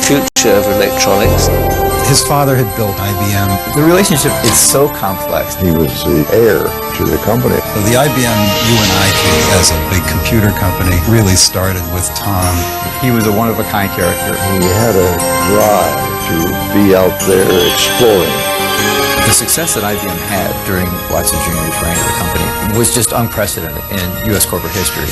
future of electronics. His father had built IBM. The relationship is so complex. He was the heir to the company. So the IBM UNI as a big computer company really started with Tom. He was a one-of-a-kind character. He had a drive to be out there exploring. The success that IBM had during Watson Jr.'s reign of the company was just unprecedented in U.S. corporate history.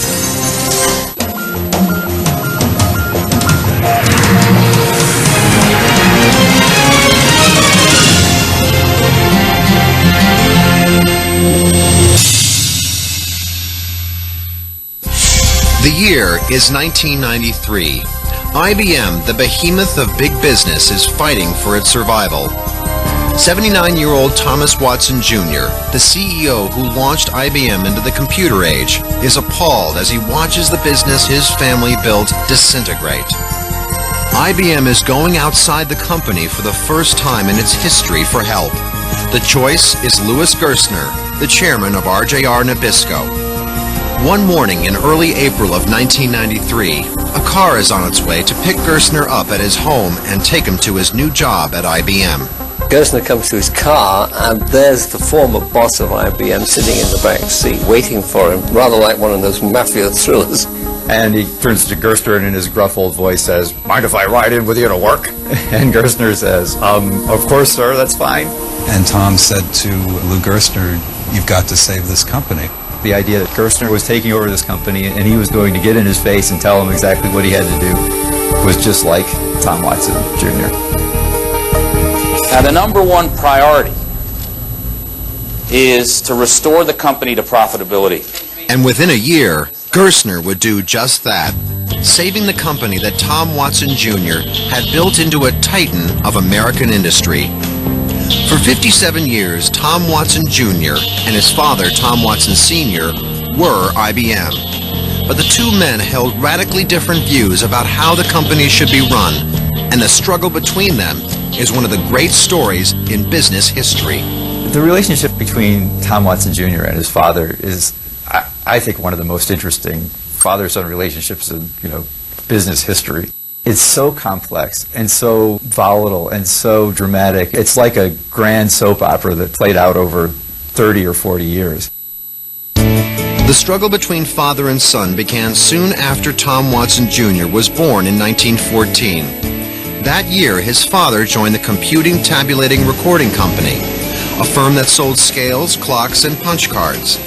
The year is 1993. IBM, the behemoth of big business, is fighting for its survival. 79-year-old Thomas Watson Jr., the CEO who launched IBM into the computer age, is appalled as he watches the business his family built disintegrate. IBM is going outside the company for the first time in its history for help. The choice is Louis Gerstner, the chairman of RJR Nabisco. One morning in early April of 1993, a car is on its way to pick Gerstner up at his home and take him to his new job at IBM. Gerstner comes to his car, and there's the former boss of IBM sitting in the back seat waiting for him, rather like one of those mafia thrillers. And he turns to Gerstner and in his gruff old voice says, "Mind if I ride in with you to work?" And Gerstner says, "Of course, sir, that's fine." And Tom said to Lou Gerstner, "You've got to save this company." The idea that Gerstner was taking over this company and he was going to get in his face and tell him exactly what he had to do was just like Tom Watson Jr. Now, the number one priority is to restore the company to profitability. And within a year, Gerstner would do just that, saving the company that Tom Watson Jr. had built into a titan of American industry. For 57 years, Tom Watson Jr. and his father, Tom Watson Sr., were IBM. But the two men held radically different views about how the company should be run, and the struggle between them is one of the great stories in business history. The relationship between Tom Watson Jr. and his father is, I think, one of the most interesting father-son relationships in business history. It's so complex and so volatile and so dramatic. It's like a grand soap opera that played out over 30 or 40 years. The struggle between father and son began soon after Tom Watson Jr. was born in 1914. That year, his father joined the Computing Tabulating Recording Company, a firm that sold scales, clocks, and punch cards.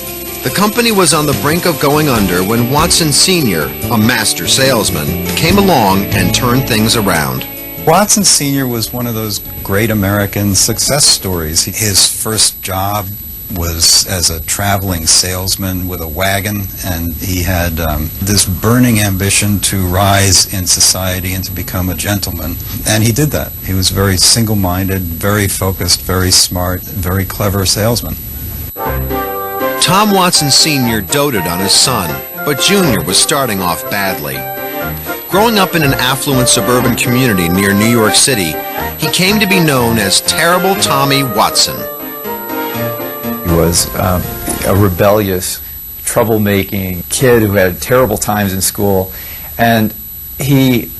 The company was on the brink of going under when Watson Sr., a master salesman, came along and turned things around. Watson Sr. was one of those great American success stories. His first job was as a traveling salesman with a wagon, and he had this burning ambition to rise in society and to become a gentleman. And he did that. He was very single-minded, very focused, very smart, very clever salesman. Tom Watson Sr. doted on his son, but Jr. was starting off badly. Growing up in an affluent suburban community near New York City, he came to be known as Terrible Tommy Watson. He was a rebellious, troublemaking kid who had terrible times in school, and he,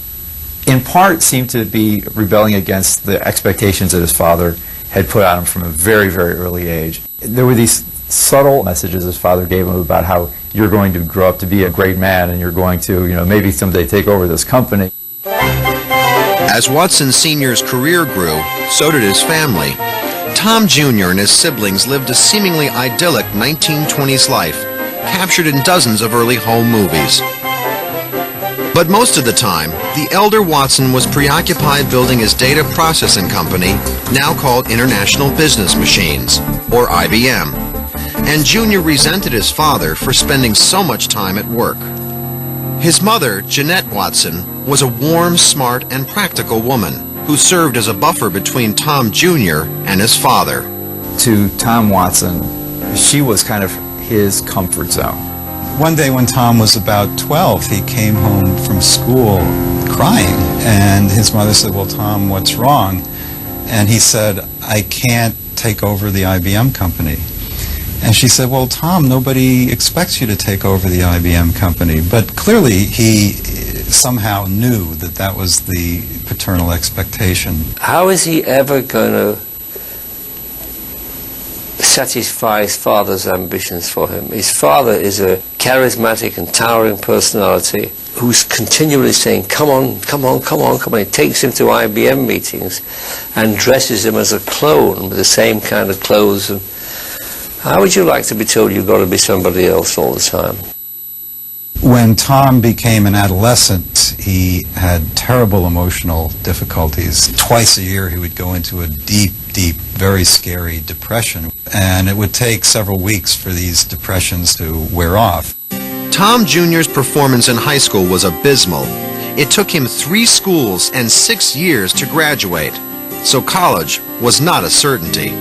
in part, seemed to be rebelling against the expectations that his father had put on him from a very, very early age. There were these subtle messages his father gave him about how you're going to grow up to be a great man and you're going to, maybe someday take over this company. As Watson Sr.'s career grew, so did his family. Tom Jr. and his siblings lived a seemingly idyllic 1920s life, captured in dozens of early home movies. But most of the time, the elder Watson was preoccupied building his data processing company, now called International Business Machines, or IBM. And Jr. resented his father for spending so much time at work. His mother, Jeanette Watson, was a warm, smart, and practical woman who served as a buffer between Tom Jr. and his father. To Tom Watson, she was kind of his comfort zone. One day when Tom was about 12, he came home from school crying, and his mother said, "Well, Tom, what's wrong?" And he said, "I can't take over the IBM company." And she said, "Well, Tom, nobody expects you to take over the IBM company." But clearly he somehow knew that that was the paternal expectation. How is he ever going to satisfy his father's ambitions for him? His father is a charismatic and towering personality who's continually saying, come on, come on, come on, come on. He takes him to IBM meetings and dresses him as a clone with the same kind of clothes. And how would you like to be told you've got to be somebody else all the time? When Tom became an adolescent, he had terrible emotional difficulties. Twice a year he would go into a deep, very scary depression, and it would take several weeks for these depressions to wear off. Tom Jr.'s performance in high school was abysmal. It took him 3 schools and 6 years to graduate, so college was not a certainty.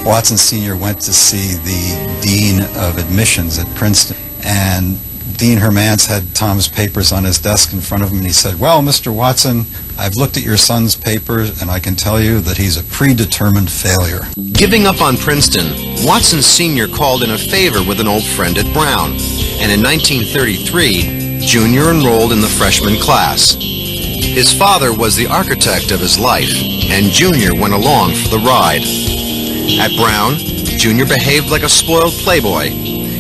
Watson Sr. went to see the Dean of Admissions at Princeton, and Dean Hermance had Tom's papers on his desk in front of him, and he said, well, Mr. Watson, I've looked at your son's papers, and I can tell you that he's a predetermined failure. Giving up on Princeton, Watson Sr. called in a favor with an old friend at Brown, and in 1933, Jr. enrolled in the freshman class. His father was the architect of his life, and Jr. went along for the ride. At Brown, Jr. behaved like a spoiled playboy.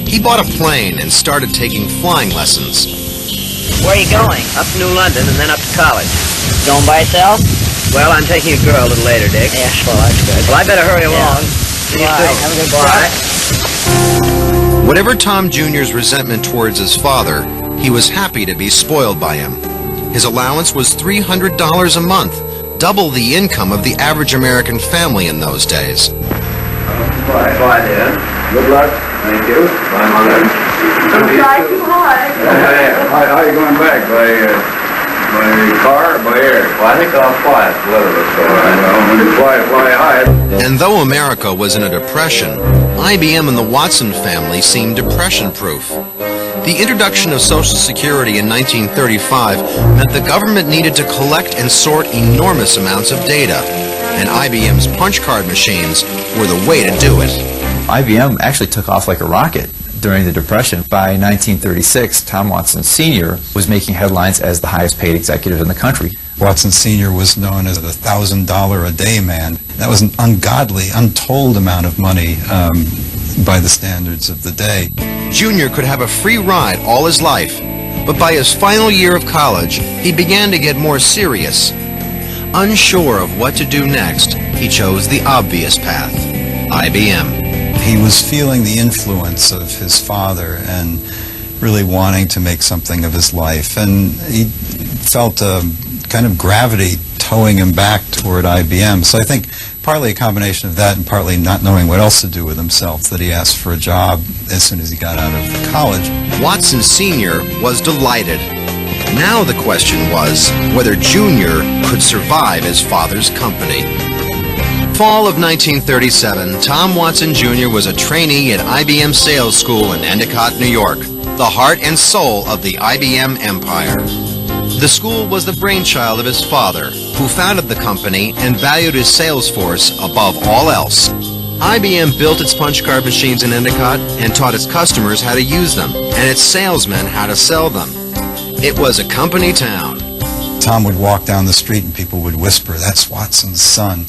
He bought a plane and started taking flying lessons. Where are you going? Up to New London and then up to college. Going by yourself? Well, I'm taking a girl a little later, Dick. Yeah, well, that's good. Well, I better hurry along. See you soon. Have a good Bye. Whatever Tom Jr.'s resentment towards his father, he was happy to be spoiled by him. His allowance was $300 a month, double the income of the average American family in those days. Bye. Bye, then. Good luck. Thank you. Bye, Mother. Don't try too hard. How are you going back? By car or by air? Well, I think I'll fly it. When you fly high. And though America was in a depression, IBM and the Watson family seemed depression-proof. The introduction of Social Security in 1935 meant the government needed to collect and sort enormous amounts of data, and IBM's punch card machines were the way to do it. IBM actually took off like a rocket during the Depression. By 1936, Tom Watson Sr. was making headlines as the highest paid executive in the country. Watson Sr. was known as the $1,000 a day man. That was an ungodly, untold amount of money by the standards of the day. Junior could have a free ride all his life, but by his final year of college, he began to get more serious. Unsure of what to do next, he chose the obvious path, IBM. He was feeling the influence of his father and really wanting to make something of his life. And he felt a kind of gravity towing him back toward IBM. So I think partly a combination of that and partly not knowing what else to do with himself that he asked for a job as soon as he got out of college. Watson Sr. was delighted. Now the question was whether Junior could survive his father's company. Fall of 1937, Tom Watson Jr. was a trainee at IBM Sales School in Endicott, New York, the heart and soul of the IBM empire. The school was the brainchild of his father, who founded the company and valued his sales force above all else. IBM built its punch card machines in Endicott and taught its customers how to use them, and its salesmen how to sell them. It was a company town. Tom would walk down the street and people would whisper, "That's Watson's son."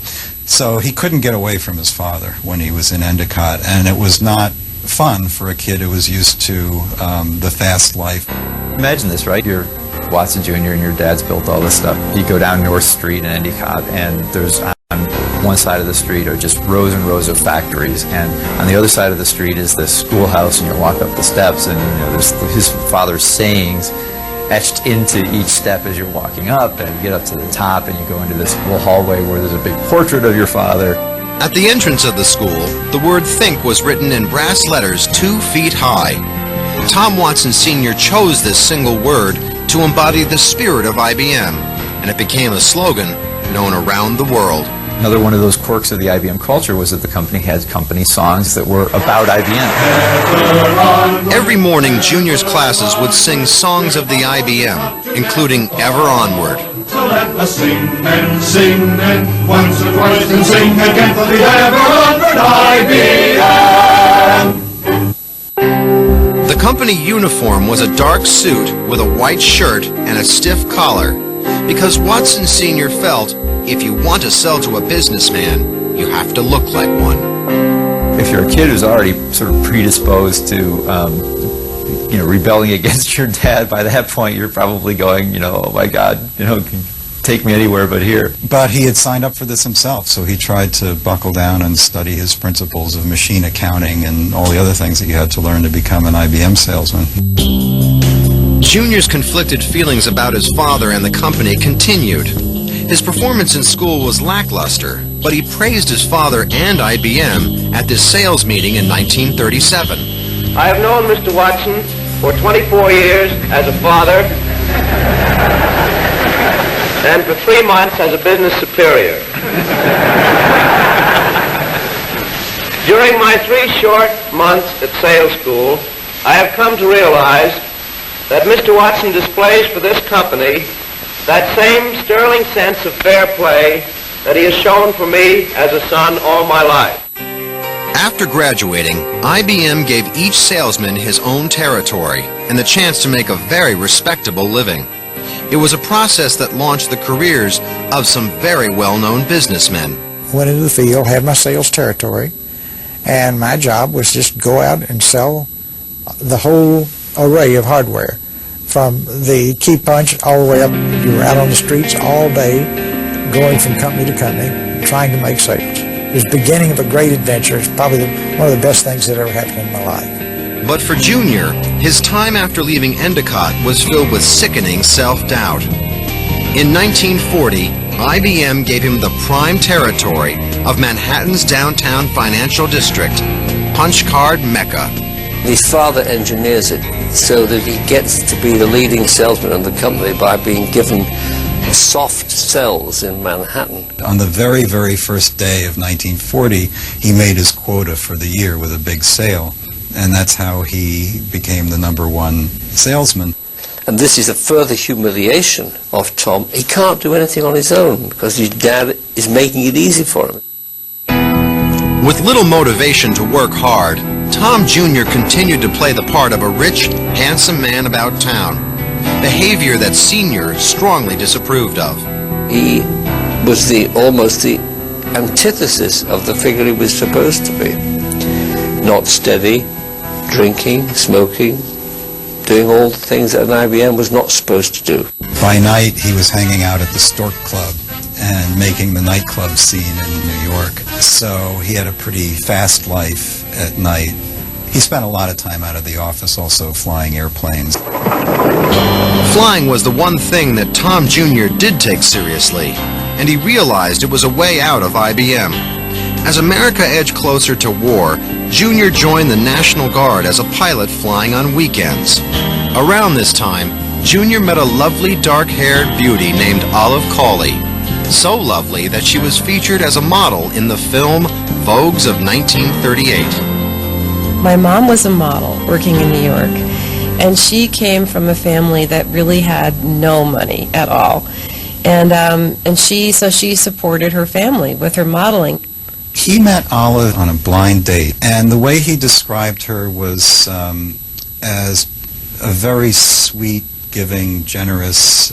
So he couldn't get away from his father when he was in Endicott, and it was not fun for a kid who was used to the fast life. Imagine this, right? You're Watson Jr. and your dad's built all this stuff. You go down North Street in Endicott, and there's on one side of the street are just rows and rows of factories, and on the other side of the street is this schoolhouse, and you walk up the steps, and there's his father's sayings etched into each step as you're walking up, and you get up to the top and you go into this little hallway where there's a big portrait of your father. At the entrance of the school, the word "think" was written in brass letters 2 feet high. Tom Watson Sr. chose this single word to embody the spirit of IBM, and it became a slogan known around the world. Another one of those quirks of the IBM culture was that the company had company songs that were about IBM. Every morning, Junior's classes would sing songs of the IBM, including Ever Onward. So let us sing and once or twice and sing again for the Ever Onward IBM. The company uniform was a dark suit with a white shirt and a stiff collar, because Watson Sr. felt if you want to sell to a businessman, you have to look like one. If you're a kid who's already sort of predisposed to, rebelling against your dad, by that point you're probably going, oh my God, take me anywhere but here. But he had signed up for this himself, so he tried to buckle down and study his principles of machine accounting and all the other things that you had to learn to become an IBM salesman. Junior's conflicted feelings about his father and the company continued. His performance in school was lackluster, but he praised his father and IBM at this sales meeting in 1937. I have known Mr. Watson for 24 years as a father and for 3 months as a business superior. During my 3 short months at sales school, I have come to realize that Mr. Watson displays for this company that same sterling sense of fair play that he has shown for me as a son all my life. After graduating, IBM gave each salesman his own territory and the chance to make a very respectable living. It was a process that launched the careers of some very well-known businessmen. Went into the field, had my sales territory, and my job was just go out and sell the whole array of hardware, from the key punch all the way up. You were out on the streets all day, going from company to company, trying to make sales. It was the beginning of a great adventure. It's probably one of the best things that ever happened in my life. But for Junior, his time after leaving Endicott was filled with sickening self-doubt. In 1940, IBM gave him the prime territory of Manhattan's downtown financial district, punch card mecca. His father engineers it so that he gets to be the leading salesman of the company by being given soft cells in Manhattan. On the very, very first day of 1940, he made his quota for the year with a big sale, and that's how he became the #1 salesman. And this is a further humiliation of Tom. He can't do anything on his own because his dad is making it easy for him. With little motivation to work hard, Tom Jr. continued to play the part of a rich, handsome man about town, behavior that Sr. strongly disapproved of. He was almost the antithesis of the figure he was supposed to be. Not steady, drinking, smoking, doing all the things that an IBM was not supposed to do. By night, he was hanging out at the Stork Club and making the nightclub scene in New York. So he had a pretty fast life at night. He spent a lot of time out of the office also flying airplanes. Flying was the one thing that Tom Jr. did take seriously, and he realized it was a way out of IBM. As America edged closer to war, Jr. joined the National Guard as a pilot flying on weekends. Around this time, Jr. met a lovely dark-haired beauty named Olive Cawley. So lovely that she was featured as a model in the film Vogues of 1938. My mom was a model working in New York, and she came from a family that really had no money at all. And she supported her family with her modeling. He met Olive on a blind date, and the way he described her was as a very sweet, giving, generous,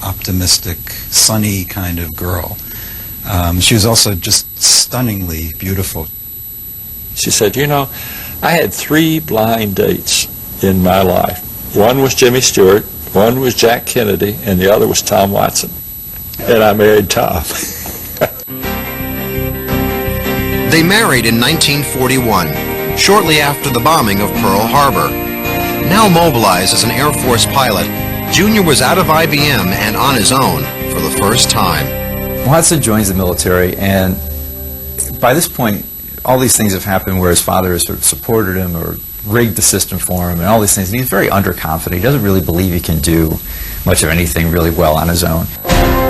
optimistic, sunny kind of girl. She was also just stunningly beautiful. She said, I had 3 blind dates in my life. One was Jimmy Stewart, one was Jack Kennedy, and the other was Tom Watson. And I married Tom. They married in 1941, shortly after the bombing of Pearl Harbor. Now mobilized as an Air Force pilot, Jr. was out of IBM and on his own for the first time. Watson joins the military, and by this point, all these things have happened where his father has sort of supported him or rigged the system for him and all these things. And he's very underconfident. He doesn't really believe he can do much of anything really well on his own.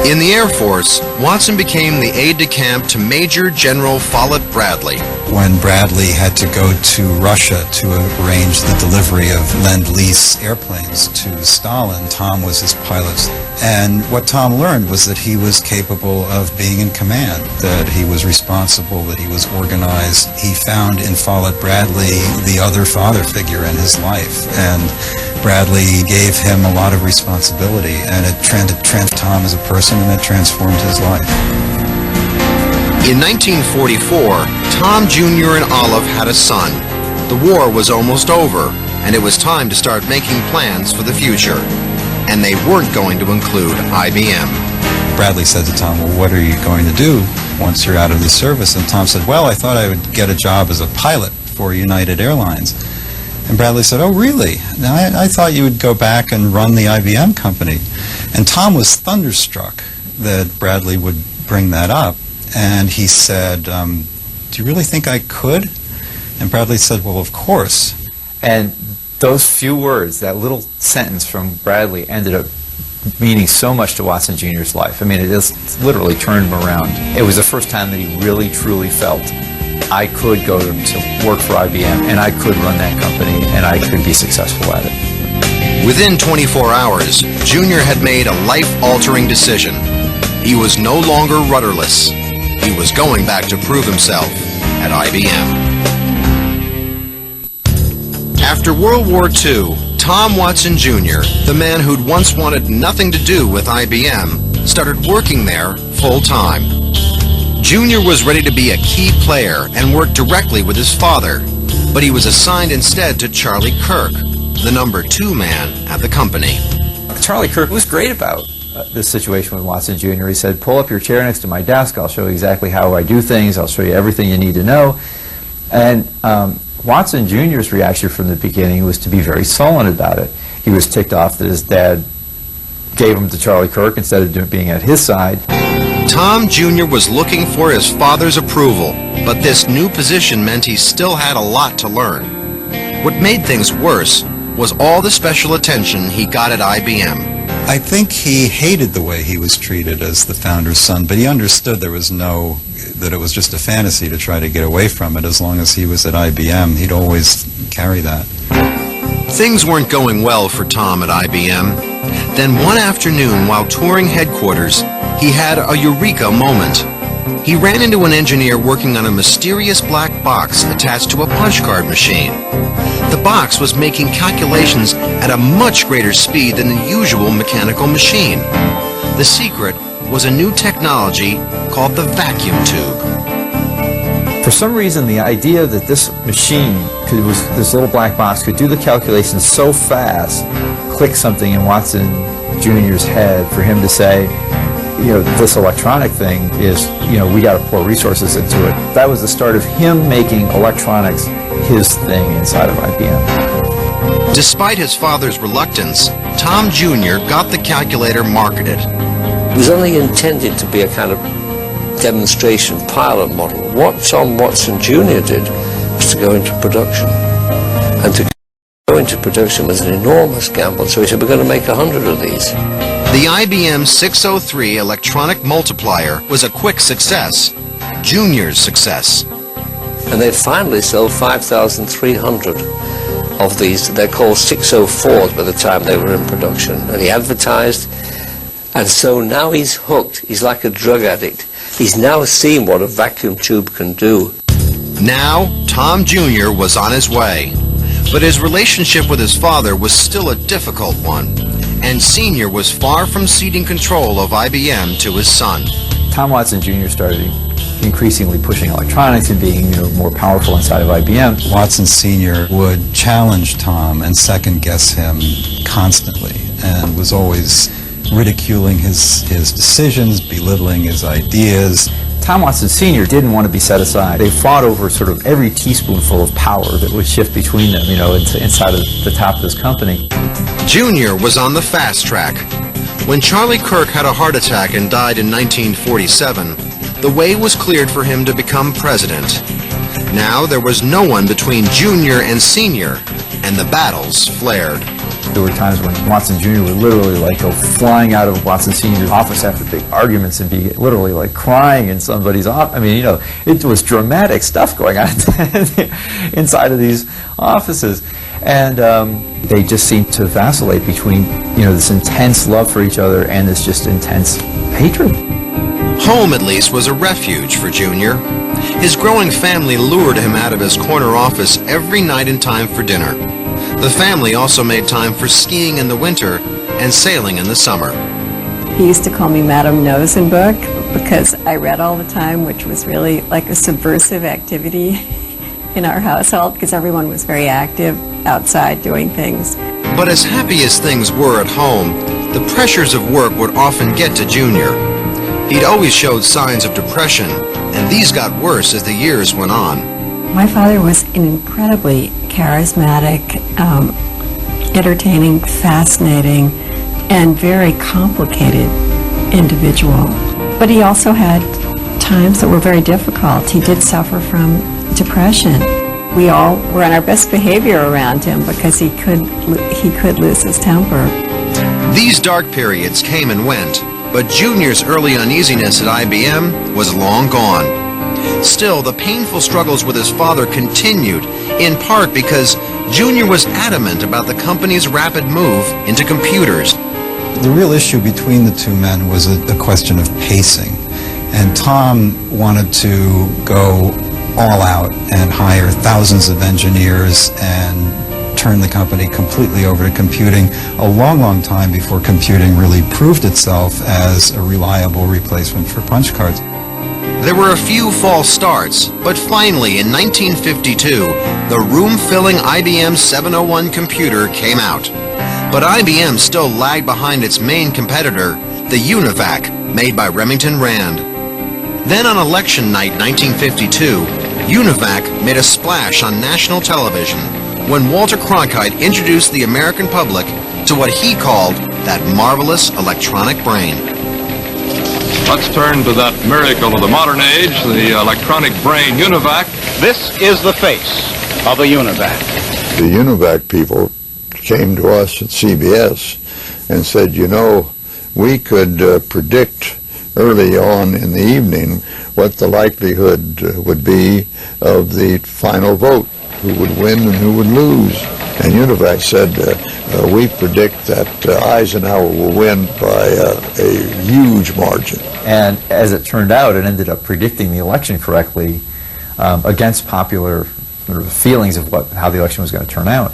In the Air Force, Watson became the aide-de-camp to Major General Follett Bradley. When Bradley had to go to Russia to arrange the delivery of Lend-Lease airplanes to Stalin, Tom was his pilot. And what Tom learned was that he was capable of being in command, that he was responsible, that he was organized. He found in Follett Bradley the other father figure in his life, and Bradley gave him a lot of responsibility, and it transformed Tom as a person, and it transformed his life. In 1944, Tom Jr. and Olive had a son. The war was almost over, and it was time to start making plans for the future. And they weren't going to include IBM. Bradley said to Tom, well, what are you going to do once you're out of the service? And Tom said, well, I thought I would get a job as a pilot for United Airlines. And Bradley said, oh, really? Now, I thought you would go back and run the IBM company. And Tom was thunderstruck that Bradley would bring that up. And he said, do you really think I could? And Bradley said, well, of course. And those few words, that little sentence from Bradley, ended up meaning so much to Watson Jr.'s life. I mean, it just literally turned him around. It was the first time that he really, truly felt, I could go to work for IBM, and I could run that company, and I could be successful at it. Within 24 hours, Jr. had made a life-altering decision. He was no longer rudderless. He was going back to prove himself at IBM. After World War II, Tom Watson Jr., the man who'd once wanted nothing to do with IBM, started working there full-time. Jr. was ready to be a key player and work directly with his father, but he was assigned instead to Charlie Kirk, the number 2 man at the company. Charlie Kirk was great about this situation with Watson Jr. He said, pull up your chair next to my desk, I'll show you exactly how I do things, I'll show you everything you need to know. And Watson Jr.'s reaction from the beginning was to be very sullen about it. He was ticked off that his dad gave him to Charlie Kirk instead of being at his side. Tom Jr. was looking for his father's approval, but this new position meant he still had a lot to learn. What made things worse was all the special attention he got at IBM. I think he hated the way he was treated as the founder's son, but he understood that it was just a fantasy to try to get away from it. As long as he was at IBM, he'd always carry that. Things weren't going well for Tom at IBM. Then one afternoon, while touring headquarters, he had a eureka moment. He ran into an engineer working on a mysterious black box attached to a punch card machine. The box was making calculations at a much greater speed than the usual mechanical machine. The secret was a new technology called the vacuum tube. For some reason, the idea that this machine, this little black box, could do the calculations so fast, clicked something in Watson Jr.'s head for him to say, this electronic thing is, we got to pour resources into it. That was the start of him making electronics his thing inside of IBM. Despite his father's reluctance, Tom Jr. got the calculator marketed. It was only intended to be a kind of demonstration pilot model. What Tom Watson Jr. did was to go into production. And to go into production was an enormous gamble, so he said, we're going to make 100 of these. The IBM 603 electronic multiplier was a quick success, Junior's success. And they finally sold 5,300 of these. They're called 604s by the time they were in production. And he advertised, and so now he's hooked. He's like a drug addict. He's now seen what a vacuum tube can do. Now, Tom Jr. was on his way. But his relationship with his father was still a difficult one. And Sr. was far from ceding control of IBM to his son. Tom Watson Jr. started increasingly pushing electronics and being more powerful inside of IBM. Watson Sr. would challenge Tom and second-guess him constantly, and was always ridiculing his decisions, belittling his ideas. Tom Watson Sr. didn't want to be set aside. They fought over sort of every teaspoonful of power that would shift between them, inside of the top of this company. Junior was on the fast track. When Charlie Kirk had a heart attack and died in 1947, the way was cleared for him to become president. Now there was no one between Junior and Senior, and the battles flared. There were times when Watson Jr. would literally go flying out of Watson Sr.'s office after big arguments and be literally crying in somebody's office. I mean, it was dramatic stuff going on inside of these offices. And they just seem to vacillate between, this intense love for each other and this just intense hatred. Home, at least, was a refuge for Junior. His growing family lured him out of his corner office every night in time for dinner. The family also made time for skiing in the winter and sailing in the summer. He used to call me Madame Nosenbook because I read all the time, which was really like a subversive activity in our household because everyone was very active outside doing things. But as happy as things were at home, the pressures of work would often get to Junior. He'd always showed signs of depression, and these got worse as the years went on. My father was an incredibly charismatic, entertaining, fascinating, and very complicated individual. But he also had times that were very difficult. He did suffer from depression. We all were on our best behavior around him because he could lose his temper. These dark periods came and went, but Junior's early uneasiness at IBM was long gone. Still, the painful struggles with his father continued, in part because Junior was adamant about the company's rapid move into computers. The real issue between the two men was a question of pacing. And Tom wanted to go all out and hire thousands of engineers and turn the company completely over to computing a long, long time before computing really proved itself as a reliable replacement for punch cards. There were a few false starts, but finally in 1952, the room-filling IBM 701 computer came out. But IBM still lagged behind its main competitor, the UNIVAC, made by Remington Rand. Then on election night 1952, UNIVAC made a splash on national television when Walter Cronkite introduced the American public to what he called that marvelous electronic brain. Let's turn to that miracle of the modern age, the electronic brain, UNIVAC. This is the face of a UNIVAC. The UNIVAC people came to us at CBS and said, we could predict early on in the evening what the likelihood would be of the final vote, who would win and who would lose. And UNIVAC said, we predict that Eisenhower will win by a huge margin. And as it turned out, it ended up predicting the election correctly against popular sort of feelings of how the election was going to turn out.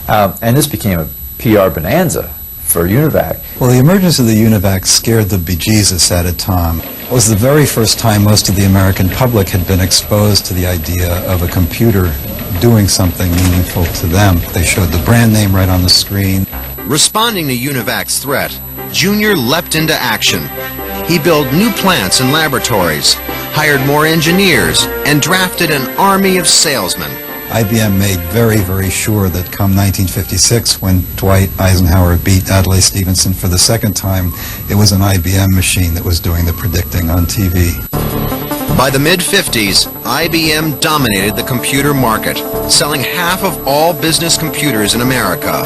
And this became a PR bonanza for UNIVAC. Well, the emergence of the UNIVAC scared the bejesus out of Tom. It was the very first time most of the American public had been exposed to the idea of a computer doing something meaningful to them. They showed the brand name right on the screen. Responding to UNIVAC's threat, Junior leapt into action. He built new plants and laboratories, hired more engineers, and drafted an army of salesmen. IBM made very, very sure that come 1956, when Dwight Eisenhower beat Adlai Stevenson for the second time, it was an IBM machine that was doing the predicting on TV. By the mid-50s, IBM dominated the computer market, selling half of all business computers in America.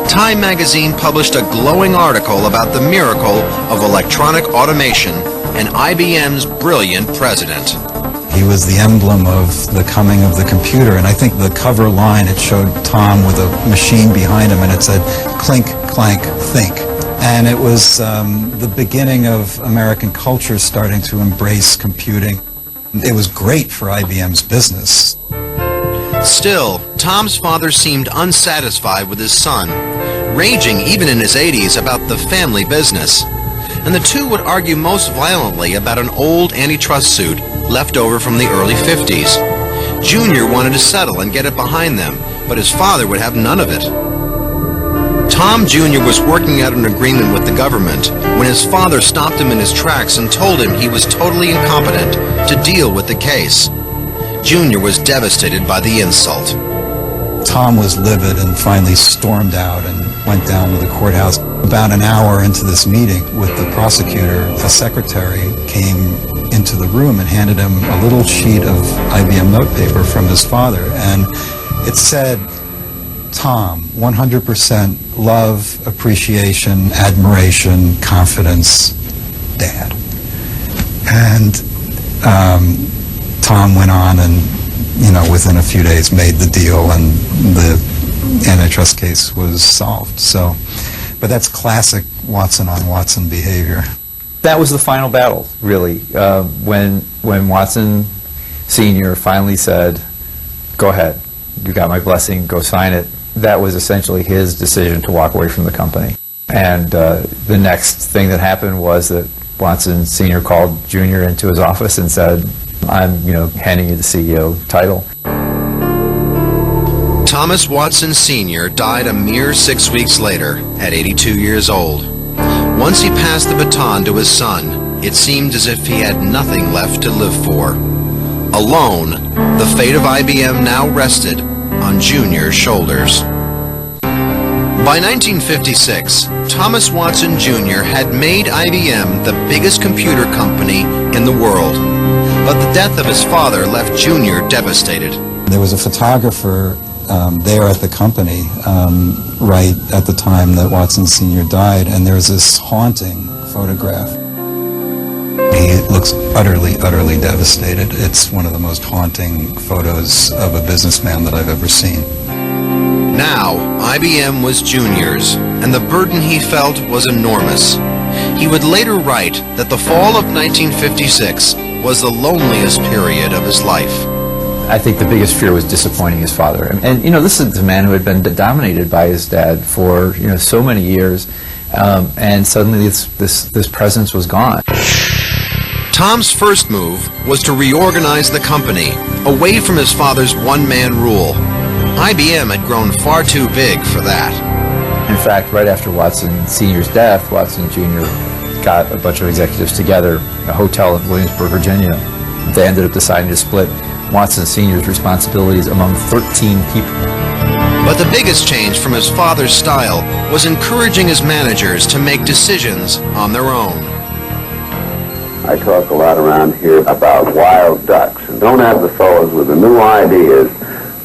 Time magazine published a glowing article about the miracle of electronic automation and IBM's brilliant president. He was the emblem of the coming of the computer, and I think the cover line, it showed Tom with a machine behind him, and it said, clink, clank, think. And it was the beginning of American culture starting to embrace computing. It was great for IBM's business. Still, Tom's father seemed unsatisfied with his son, raging even in his 80s about the family business. And the two would argue most violently about an old antitrust suit left over from the early 50s. Junior wanted to settle and get it behind them, but his father would have none of it. Tom Jr. was working out an agreement with the government when his father stopped him in his tracks and told him he was totally incompetent to deal with the case. Junior was devastated by the insult. Tom was livid and finally stormed out and went down to the courthouse. About an hour into this meeting with the prosecutor, a secretary came into the room and handed him a little sheet of IBM notepaper from his father, and it said, Tom, 100% love, appreciation, admiration, confidence, Dad. And Tom went on and, within a few days made the deal, and the antitrust case was solved. So, but that's classic Watson on Watson behavior. That was the final battle, really, when Watson Sr. finally said, "Go ahead, you got my blessing, go sign it." That was essentially his decision to walk away from the company. And the next thing that happened was that Watson Sr. called Junior into his office and said, "I'm, handing you the CEO title." Thomas Watson Sr. died a mere 6 weeks later at 82 years old. Once he passed the baton to his son, it seemed as if he had nothing left to live for. Alone, the fate of IBM now rested on Junior's shoulders. By 1956, Thomas Watson Jr. had made IBM the biggest computer company in the world. But the death of his father left Junior devastated. There was a photographer there at the company right at the time that Watson Sr. died, and there was this haunting photograph. He looks utterly, utterly devastated. It's one of the most haunting photos of a businessman that I've ever seen. Now, IBM was Junior's, and the burden he felt was enormous. He would later write that the fall of 1956 was the loneliest period of his life. I think the biggest fear was disappointing his father. And this is a man who had been dominated by his dad for, so many years, and suddenly this presence was gone. Tom's first move was to reorganize the company, away from his father's one-man rule. IBM had grown far too big for that. In fact, right after Watson Sr.'s death, Watson Jr. got a bunch of executives together, a hotel in Williamsburg, Virginia. They ended up deciding to split Watson Sr.'s responsibilities among 13 people. But the biggest change from his father's style was encouraging his managers to make decisions on their own. I talk a lot around here about wild ducks, and don't have the fellows with the new ideas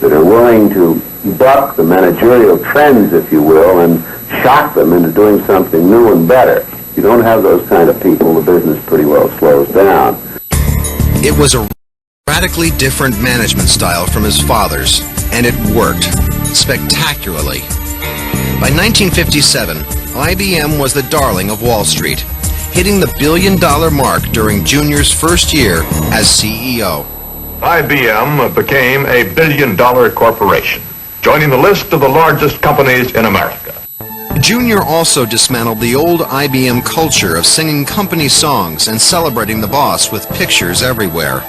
that are willing to buck the managerial trends, if you will, and shock them into doing something new and better. If you don't have those kind of people, the business pretty well slows down. It was a radically different management style from his father's, and it worked spectacularly. By 1957, IBM was the darling of Wall Street, hitting the billion-dollar mark during Junior's first year as CEO. IBM became a billion-dollar corporation, joining the list of the largest companies in America. Junior also dismantled the old IBM culture of singing company songs and celebrating the boss with pictures everywhere.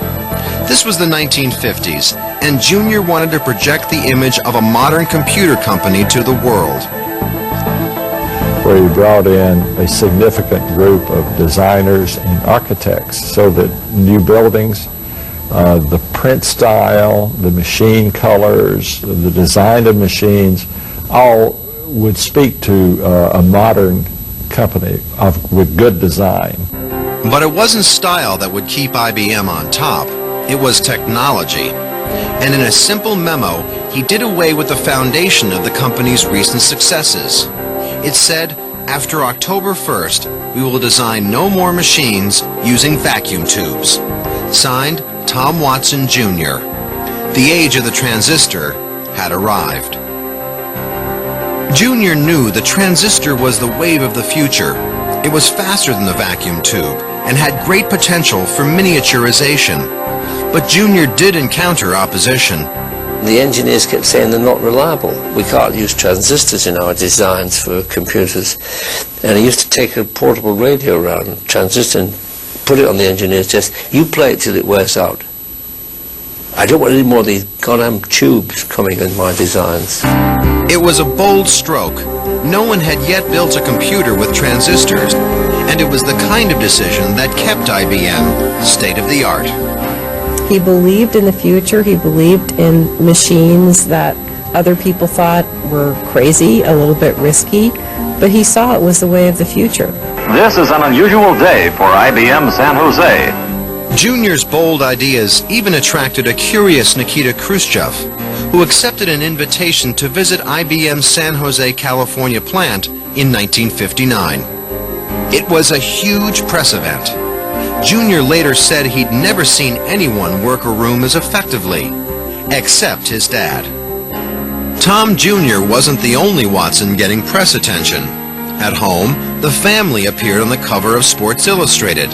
This was the 1950s, and Junior wanted to project the image of a modern computer company to the world. Where he brought in a significant group of designers and architects so that new buildings, the print style, the machine colors, the design of machines, all would speak to a modern company with good design. But it wasn't style that would keep IBM on top. It was technology. And in a simple memo, he did away with the foundation of the company's recent successes. It said, after October 1st, we will design no more machines using vacuum tubes. Signed, Tom Watson Jr. The age of the transistor had arrived. Junior knew the transistor was the wave of the future. It was faster than the vacuum tube and had great potential for miniaturization. But Junior did encounter opposition. The engineers kept saying they're not reliable. We can't use transistors in our designs for computers. And I used to take a portable radio around, a transistor, and put it on the engineer's desk. You play it till it wears out. I don't want any more of these goddamn tubes coming in my designs. It was a bold stroke. No one had yet built a computer with transistors, and it was the kind of decision that kept IBM state-of-the-art. He believed in the future. He believed in machines that other people thought were crazy, a little bit risky, but he saw it was the way of the future. This is an unusual day for IBM San Jose. Junior's bold ideas even attracted a curious Nikita Khrushchev, who accepted an invitation to visit IBM's San Jose, California plant in 1959. It was a huge press event. Junior later said he'd never seen anyone work a room as effectively, except his dad. Tom Jr. wasn't the only Watson getting press attention. At home, the family appeared on the cover of Sports Illustrated,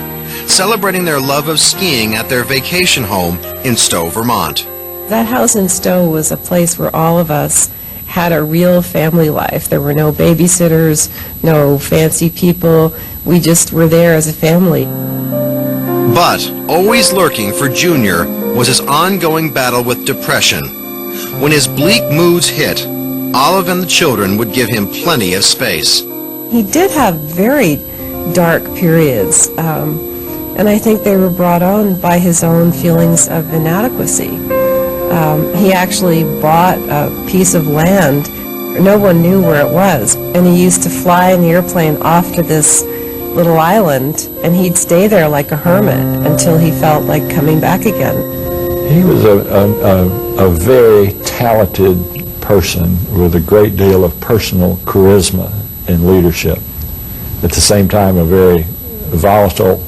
celebrating their love of skiing at their vacation home in Stowe, Vermont. That house in Stowe was a place where all of us had a real family life. There were no babysitters, no fancy people. We just were there as a family. But always lurking for Junior was his ongoing battle with depression. When his bleak moods hit, Olive and the children would give him plenty of space. He did have very dark periods, and I think they were brought on by his own feelings of inadequacy. He actually bought a piece of land. No one knew where it was, and he used to fly in the airplane off to this little island, and he'd stay there like a hermit until he felt like coming back again. He was a very talented person with a great deal of personal charisma and leadership. At the same time, a very volatile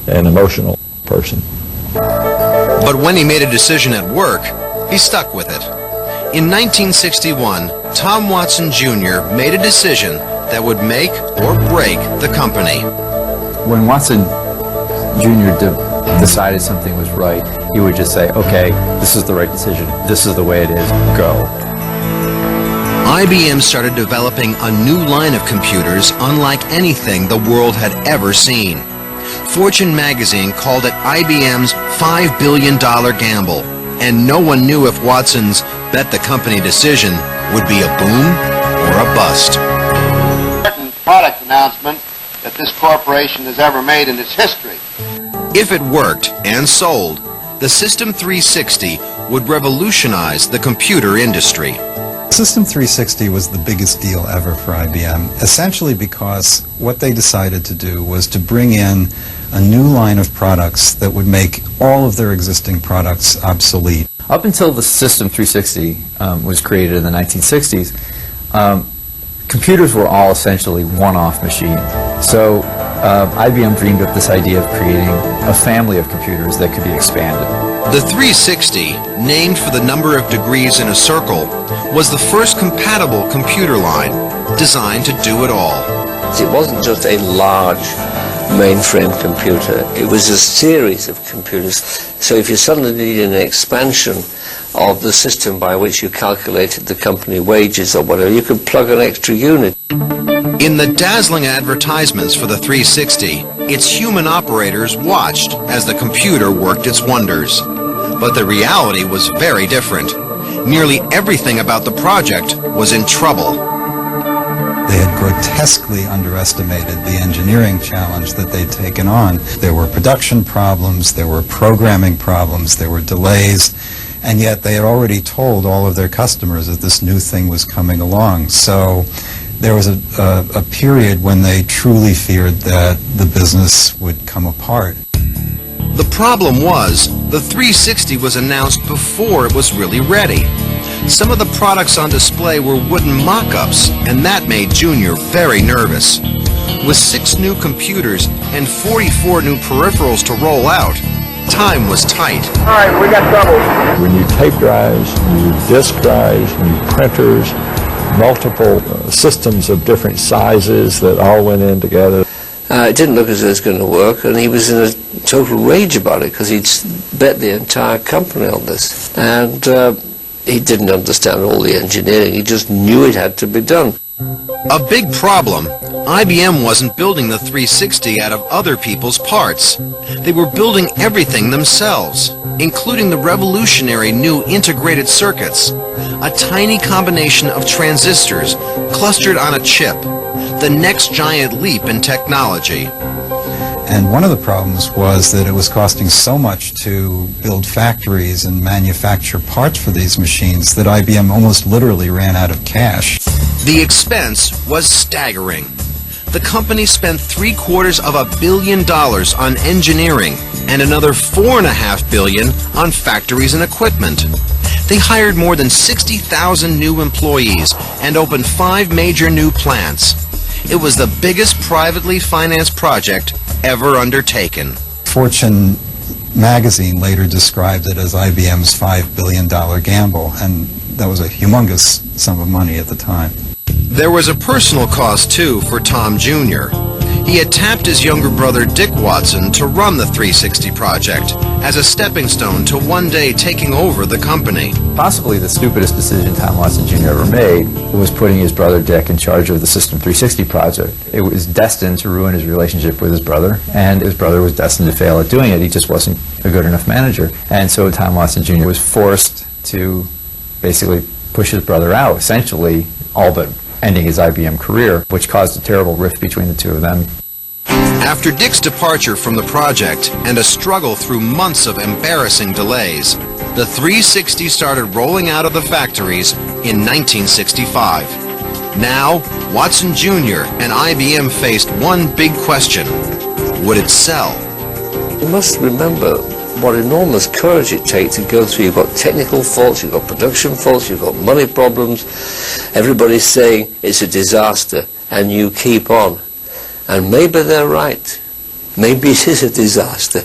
and emotional person. But when he made a decision at work, he stuck with it. In 1961, Tom Watson Jr. made a decision that would make or break the company. When Watson Jr. decided something was right, he would just say, okay, this is the right decision. This is the way it is. Go. IBM started developing a new line of computers unlike anything the world had ever seen. Fortune magazine called it IBM's $5 billion gamble, and no one knew if Watson's bet the company decision would be a boom or a bust. Important product announcement that this corporation has ever made in its history. If it worked and sold, the System 360 would revolutionize the computer industry. System 360 was the biggest deal ever for IBM, essentially because what they decided to do was to bring in a new line of products that would make all of their existing products obsolete. Up until the System 360 was created in the 1960s, computers were all essentially one-off machines. So IBM dreamed up this idea of creating a family of computers that could be expanded. The 360, named for the number of degrees in a circle, was the first compatible computer line, designed to do it all. It wasn't just a large mainframe computer, it was a series of computers. So if you suddenly needed an expansion of the system by which you calculated the company wages or whatever, you could plug an extra unit. In the dazzling advertisements for the 360, its human operators watched as the computer worked its wonders. But the reality was very different. Nearly everything about the project was in trouble. They had grotesquely underestimated the engineering challenge that they'd taken on. There were production problems, there were programming problems, there were delays, and yet they had already told all of their customers that this new thing was coming along. So there was a period when they truly feared that the business would come apart. The problem was, the 360 was announced before it was really ready. Some of the products on display were wooden mock-ups, and that made Junior very nervous. With 6 new computers and 44 new peripherals to roll out, time was tight. All right, we got trouble. We need tape drives, we need disk drives, we need printers, multiple systems of different sizes that all went in together. It didn't look as though it was going to work, and he was in a total rage about it because he'd bet the entire company on this. And he didn't understand all the engineering, he just knew it had to be done. A big problem, IBM wasn't building the 360 out of other people's parts. They were building everything themselves, including the revolutionary new integrated circuits, a tiny combination of transistors clustered on a chip, the next giant leap in technology. And one of the problems was that it was costing so much to build factories and manufacture parts for these machines that IBM almost literally ran out of cash. The expense was staggering. The company spent $750 million on engineering and another $4.5 billion on factories and equipment. They hired more than 60,000 new employees and opened 5 major new plants. It was the biggest privately financed project ever undertaken. Fortune magazine later described it as IBM's $5 billion gamble, and that was a humongous sum of money at the time. There was a personal cost, too, for Tom Jr. He had tapped his younger brother Dick Watson to run the 360 project as a stepping stone to one day taking over the company. Possibly the stupidest decision Tom Watson Jr. ever made was putting his brother Dick in charge of the System 360 project. It was destined to ruin his relationship with his brother, and his brother was destined to fail at doing it. He just wasn't a good enough manager. And so Tom Watson Jr. was forced to basically push his brother out, essentially all but ending his IBM career, which caused a terrible rift between the two of them. After Dick's departure from the project and a struggle through months of embarrassing delays, the 360 started rolling out of the factories in 1965. Now, Watson Jr. and IBM faced one big question: would it sell? You must remember what enormous courage it takes to go through. You've got technical faults, you've got production faults, you've got money problems. Everybody's saying it's a disaster, and you keep on. And maybe they're right. Maybe it is a disaster.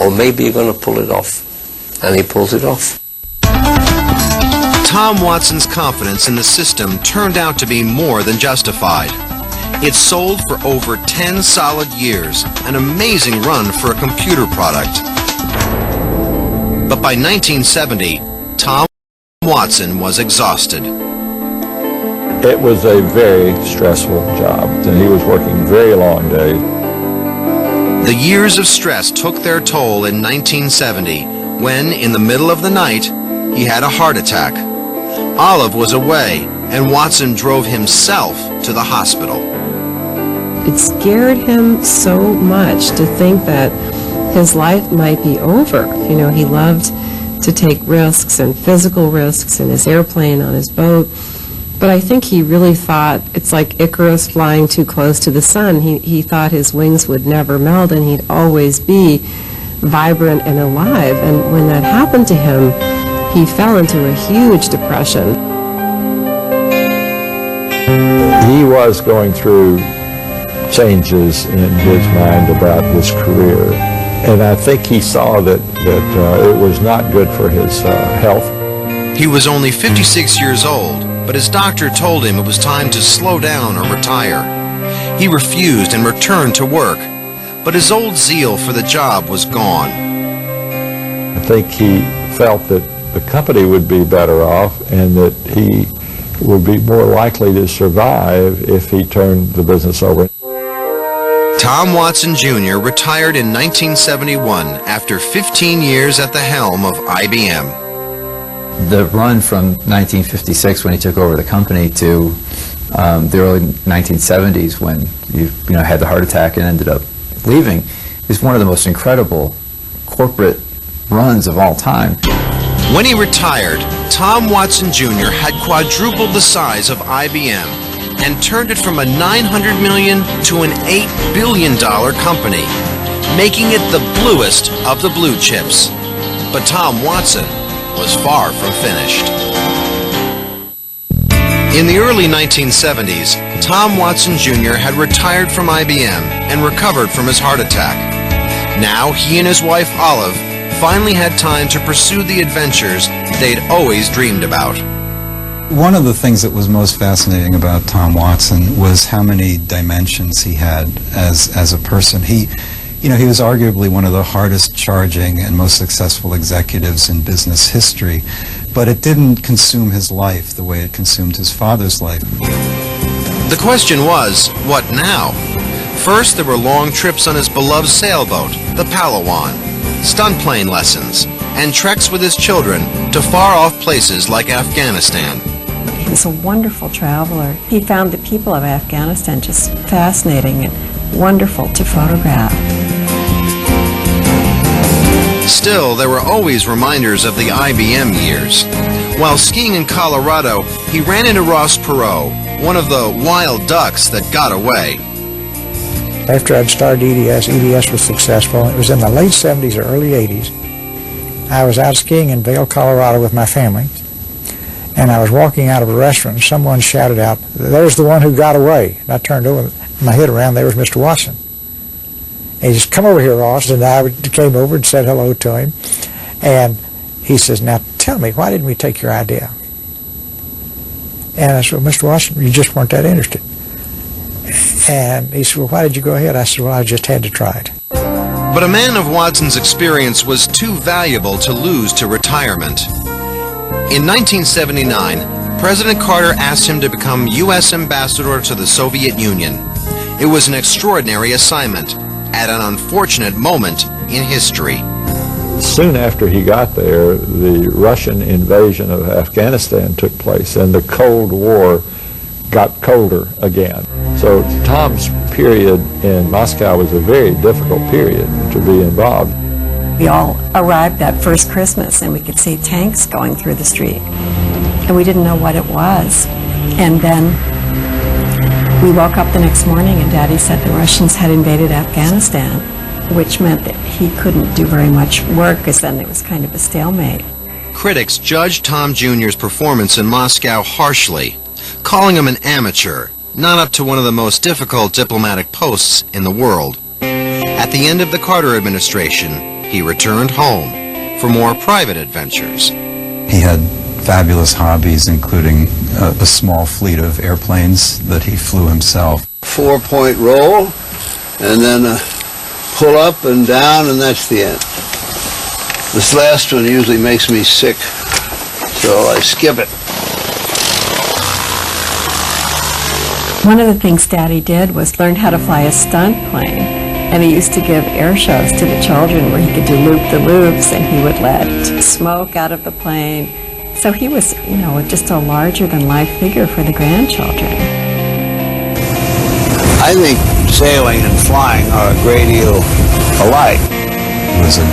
Or maybe you're going to pull it off. And he pulls it off. Tom Watson's confidence in the system turned out to be more than justified. It sold for over 10 solid years, an amazing run for a computer product. But by 1970, Tom Watson was exhausted. It was a very stressful job, and he was working very long days. The years of stress took their toll in 1970 when, in the middle of the night, he had a heart attack. Olive was away, and Watson drove himself to the hospital. It scared him so much to think that his life might be over. You know, he loved to take risks and physical risks in his airplane, on his boat. But I think he really thought it's like Icarus flying too close to the sun. He thought his wings would never melt and he'd always be vibrant and alive. And when that happened to him, he fell into a huge depression. He was going through changes in his mind about his career. And I think he saw that it was not good for his health. He was only 56 years old, but his doctor told him it was time to slow down or retire. He refused and returned to work, but his old zeal for the job was gone. I think he felt that the company would be better off and that he would be more likely to survive if he turned the business over. Tom Watson Jr. retired in 1971 after 15 years at the helm of IBM. The run from 1956, when he took over the company, to the early 1970s, when you know had the heart attack and ended up leaving, is one of the most incredible corporate runs of all time. When he retired, Tom Watson Jr. had quadrupled the size of IBM and turned it from a $900 million to an $8 billion company, making it the bluest of the blue chips. But Tom Watson was far from finished. In the early 1970s, Tom Watson Jr. had retired from IBM and recovered from his heart attack. Now he and his wife Olive finally had time to pursue the adventures they'd always dreamed about. One of the things that was most fascinating about Tom Watson was how many dimensions he had as a person. He was arguably one of the hardest charging and most successful executives in business history, but it didn't consume his life the way it consumed his father's life. The question was, what now? First, there were long trips on his beloved sailboat, the Palawan, stunt plane lessons, and treks with his children to far-off places like Afghanistan. He was a wonderful traveler. He found the people of Afghanistan just fascinating and wonderful to photograph. Still, there were always reminders of the IBM years. While skiing in Colorado, he ran into Ross Perot, one of the wild ducks that got away. After I'd started EDS was successful. It was in the late 70s or early 80s. I was out skiing in Vail, Colorado with my family, and I was walking out of a restaurant, and someone shouted out, "There's the one who got away." And I turned over, my head around, there was Mr. Watson. And he says, "Come over here, Ross." And I came over and said hello to him. And he says, "Now tell me, why didn't we take your idea?" And I said, well, Mr. Watson, you just weren't that interested. And he said, well, why did you go ahead? I said, well, I just had to try it. But a man of Watson's experience was too valuable to lose to retirement. In 1979, President Carter asked him to become U.S. ambassador to the Soviet Union. It was an extraordinary assignment at an unfortunate moment in history. Soon after he got there, the Russian invasion of Afghanistan took place, and the Cold War got colder again. So Tom's period in Moscow was a very difficult period to be involved. We all arrived that first Christmas, and we could see tanks going through the street, and we didn't know what it was. And then we woke up the next morning, and Daddy said the Russians had invaded Afghanistan, which meant that he couldn't do very much work, because then it was kind of a stalemate. Critics judged Tom Jr.'s performance in Moscow harshly, calling him an amateur, not up to one of the most difficult diplomatic posts in the world. At the end of the Carter administration, he returned home for more private adventures. He had fabulous hobbies, including a small fleet of airplanes that he flew himself. 4-point roll, and then pull up and down, and that's the end. This last one usually makes me sick, so I skip it. One of the things Daddy did was learn how to fly a stunt plane, and he used to give air shows to the children where he could do loop-the-loops, and he would let smoke out of the plane. So he was, you know, just a larger-than-life figure for the grandchildren. I think sailing and flying are a great deal alike. He was a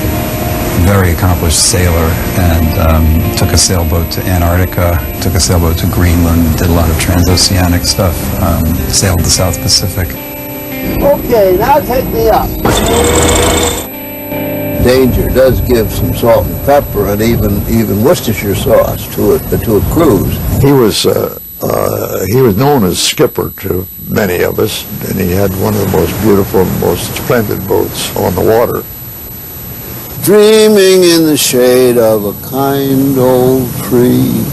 very accomplished sailor and took a sailboat to Antarctica, took a sailboat to Greenland, did a lot of transoceanic stuff, sailed the South Pacific. Okay, now take me up. Danger does give some salt and pepper and even Worcestershire sauce to a cruise. He was known as skipper to many of us, and he had one of the most beautiful, most splendid boats on the water. Dreaming in the shade of a kind old tree,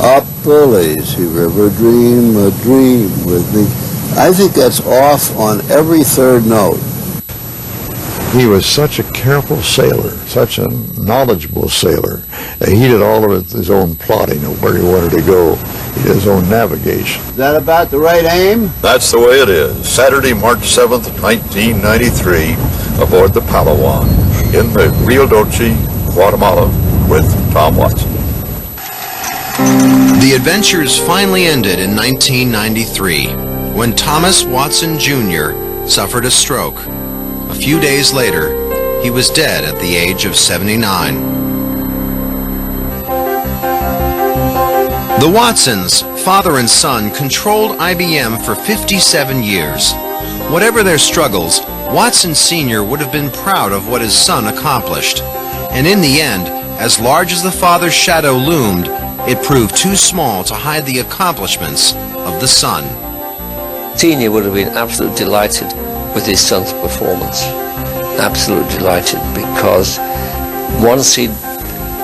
up the lazy river, dream a dream with me. I think that's off on every third note. He was such a careful sailor, such a knowledgeable sailor. He did all of his own plotting of where he wanted to go. He did his own navigation. Is that about the right aim? That's the way it is. Saturday, March 7th, 1993, aboard the Palawan in the Rio Doce, Guatemala, with Tom Watson. The adventures finally ended in 1993, when Thomas Watson Jr. suffered a stroke. A few days later, he was dead at the age of 79. The Watsons, father and son, controlled IBM for 57 years. Whatever their struggles, Watson Sr. would have been proud of what his son accomplished. And in the end, as large as the father's shadow loomed, it proved too small to hide the accomplishments of the son. Senior would have been absolutely delighted with his son's performance. Absolutely delighted, because once he'd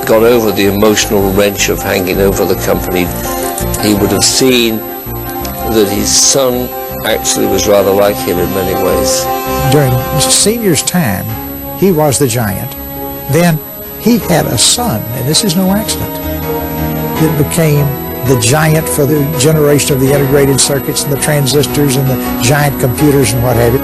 got over the emotional wrench of hanging over the company, he would have seen that his son actually was rather like him in many ways. During Senior's time, he was the giant. Then he had a son, and this is no accident, that became the giant for the generation of the integrated circuits and the transistors and the giant computers and what have you.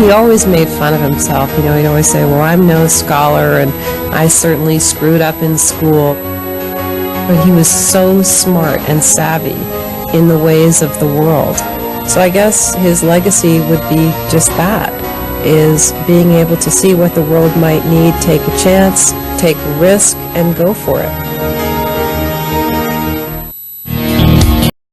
He always made fun of himself. You know, he'd always say, well, I'm no scholar, and I certainly screwed up in school. But he was so smart and savvy in the ways of the world. So I guess his legacy would be just that, is being able to see what the world might need, take a chance, take a risk, and go for it.